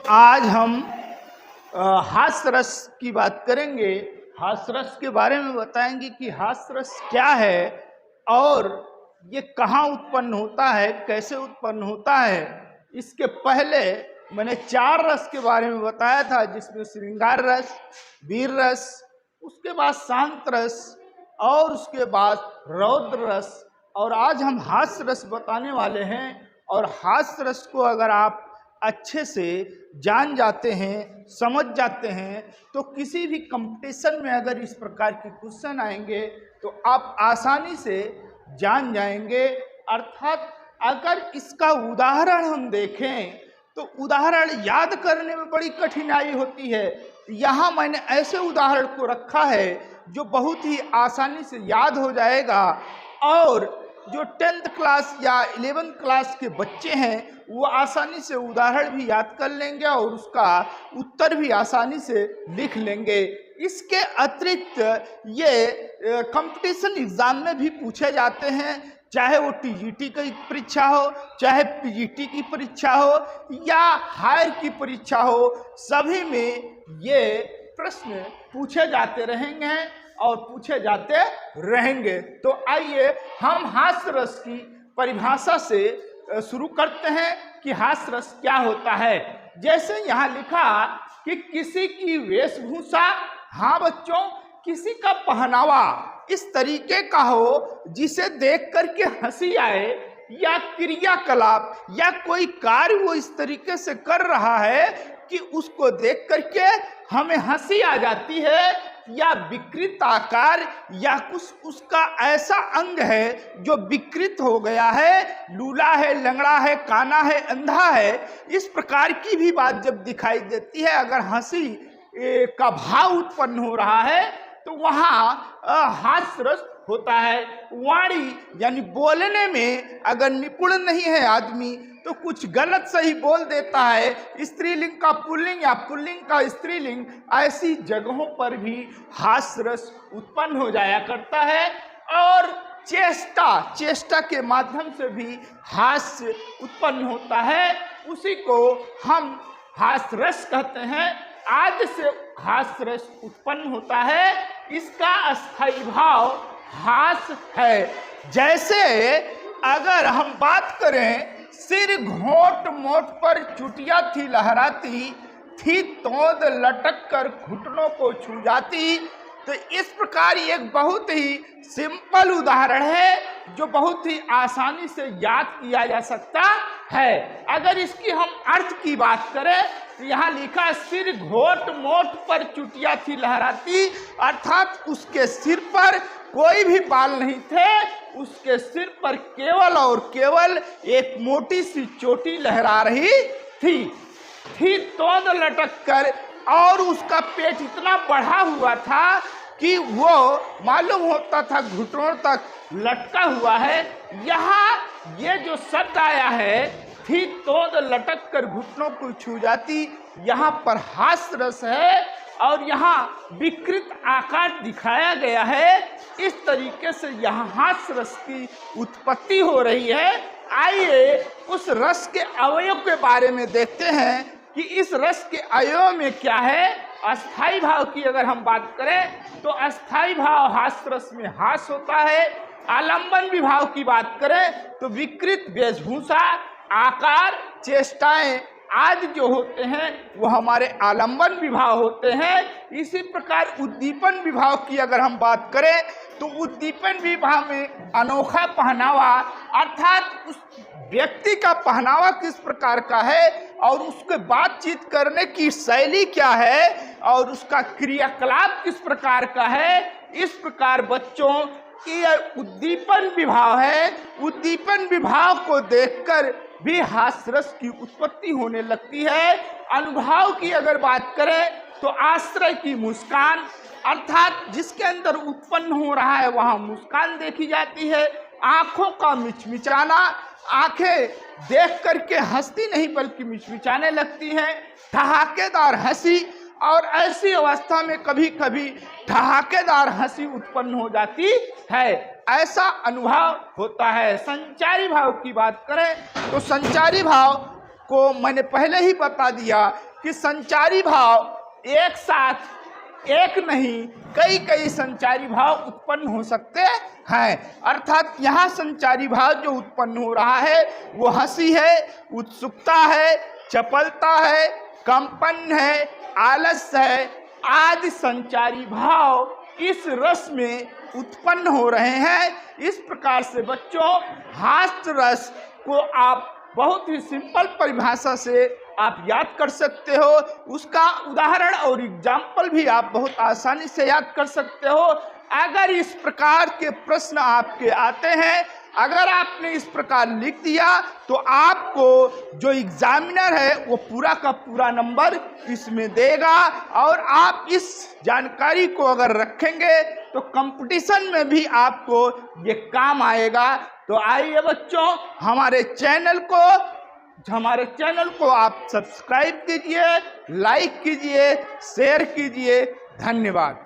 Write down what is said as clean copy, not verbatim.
आज हम हास्य रस की बात करेंगे। हास्य रस के बारे में बताएंगे कि हास्य रस क्या है और ये कहाँ उत्पन्न होता है, कैसे उत्पन्न होता है। इसके पहले मैंने 4 रस के बारे में बताया था, जिसमें श्रृंगार रस, वीर रस, उसके बाद शांत रस और उसके बाद रौद्र रस। और आज हम हास्य रस बताने वाले हैं। और हास्य रस को अगर आप अच्छे से जान जाते हैं, समझ जाते हैं, तो किसी भी कंपटीशन में अगर इस प्रकार के क्वेश्चन आएंगे तो आप आसानी से जान जाएंगे। अर्थात अगर इसका उदाहरण हम देखें तो उदाहरण याद करने में बड़ी कठिनाई होती है। यहाँ मैंने ऐसे उदाहरण को रखा है जो बहुत ही आसानी से याद हो जाएगा और जो 10th क्लास या 11th क्लास के बच्चे हैं वो आसानी से उदाहरण भी याद कर लेंगे और उसका उत्तर भी आसानी से लिख लेंगे। इसके अतिरिक्त ये कंपटीशन एग्जाम में भी पूछे जाते हैं, चाहे वो टीजीटी की परीक्षा हो, चाहे पीजीटी की परीक्षा हो या हायर की परीक्षा हो, सभी में ये प्रश्न पूछे जाते रहेंगे और पूछे जाते रहेंगे। तो आइए हम हास्य रस की परिभाषा से शुरू करते हैं कि हास्य रस क्या होता है। जैसे यहाँ लिखा कि किसी की वेशभूषा, हाँ बच्चों, किसी का पहनावा इस तरीके का हो जिसे देख करके हंसी आए, या क्रियाकलाप या कोई कार्य वो इस तरीके से कर रहा है कि उसको देख करके हमें हंसी आ जाती है, या विकृत आकार या कुछ उसका ऐसा अंग है जो विकृत हो गया है, लूला है, लंगड़ा है, काना है, अंधा है, इस प्रकार की भी बात जब दिखाई देती है, अगर हंसी का भाव उत्पन्न हो रहा है तो वहाँ हास्य रस होता है। वाणी यानी बोलने में अगर निपुण नहीं है आदमी तो कुछ गलत सही बोल देता है, स्त्रीलिंग का पुल्लिंग या पुल्लिंग का स्त्रीलिंग, ऐसी जगहों पर भी हास्य रस उत्पन्न हो जाया करता है। और चेष्टा के माध्यम से भी हास्य उत्पन्न होता है, उसी को हम हास्य रस कहते हैं। आज से हास्य रस उत्पन्न होता है, इसका अस्थायी भाव हास्य है। जैसे अगर हम बात करें, सिर घोट मोट पर चुटिया थी लहराती, थी तोंद लटक कर घुटनों को छू जाती। तो इस प्रकार एक बहुत ही सिंपल उदाहरण है जो बहुत ही आसानी से याद किया जा सकता है। अगर इसकी हम अर्थ की बात करें तो यहाँ लिखा, सिर घोट मोट पर चुटिया थी लहराती, अर्थात उसके सिर पर कोई भी बाल नहीं थे, उसके सिर पर केवल और केवल एक मोटी सी चोटी लहरा रही थी तोंद लटक कर, और उसका पेट इतना बढ़ा हुआ था कि वो मालूम होता था घुटनों तक लटका हुआ है। यहाँ ये जो शब्द आया है, थी तोंद लटक कर घुटनों को छू जाती, यहाँ पर हास्य रस है और यहाँ विकृत आकार दिखाया गया है। इस तरीके से यहाँ हास्य रस की उत्पत्ति हो रही है। आइए उस रस के अवयव के बारे में देखते हैं कि इस रस के अवयव में क्या है। अस्थाई भाव की अगर हम बात करें तो अस्थाई भाव हास्य रस में हास्य होता है। आलंबन विभाव की बात करें तो विकृत वेशभूषा, आकार, चेष्टाएं आदि जो होते हैं वो हमारे आलंबन विभाव होते हैं। इसी प्रकार उद्दीपन विभाव की अगर हम बात करें तो उद्दीपन विभाव में अनोखा पहनावा, अर्थात उस व्यक्ति का पहनावा किस प्रकार का है और उसके बातचीत करने की शैली क्या है और उसका क्रियाकलाप किस प्रकार का है, इस प्रकार बच्चों की उद्दीपन विभाव है। उद्दीपन विभाव को देखकर भी हास्य रस की उत्पत्ति होने लगती है। अनुभाव की अगर बात करें तो आश्रय की मुस्कान, अर्थात जिसके अंदर उत्पन्न हो रहा है वहाँ मुस्कान देखी जाती है। आंखों का मिचमिचाना, आंखें देख करके हंसती नहीं बल्कि मिचमिचाने लगती हैं। ठहाकेदार हंसी, और ऐसी अवस्था में कभी कभी ठहाकेदार हंसी उत्पन्न हो जाती है, ऐसा अनुभव होता है। संचारी भाव की बात करें तो संचारी भाव को मैंने पहले ही बता दिया कि संचारी भाव एक साथ एक नहीं कई कई संचारी भाव उत्पन्न हो सकते हैं। अर्थात यहाँ संचारी भाव जो उत्पन्न हो रहा है वो हंसी है, उत्सुकता है, चपलता है, कंपन है, आलस है आदि संचारी भाव इस रस में उत्पन्न हो रहे हैं। इस प्रकार से बच्चों हास्य रस को आप बहुत ही सिंपल परिभाषा से आप याद कर सकते हो। उसका उदाहरण और एग्जाम्पल भी आप बहुत आसानी से याद कर सकते हो। अगर इस प्रकार के प्रश्न आपके आते हैं, अगर आपने इस प्रकार लिख दिया तो आपको जो एग्जामिनर है वो पूरा का पूरा नंबर इसमें देगा। और आप इस जानकारी को अगर रखेंगे तो कंपटीशन में भी आपको ये काम आएगा। तो आइए बच्चों हमारे चैनल को आप सब्सक्राइब कीजिए, लाइक कीजिए, शेयर कीजिए। धन्यवाद।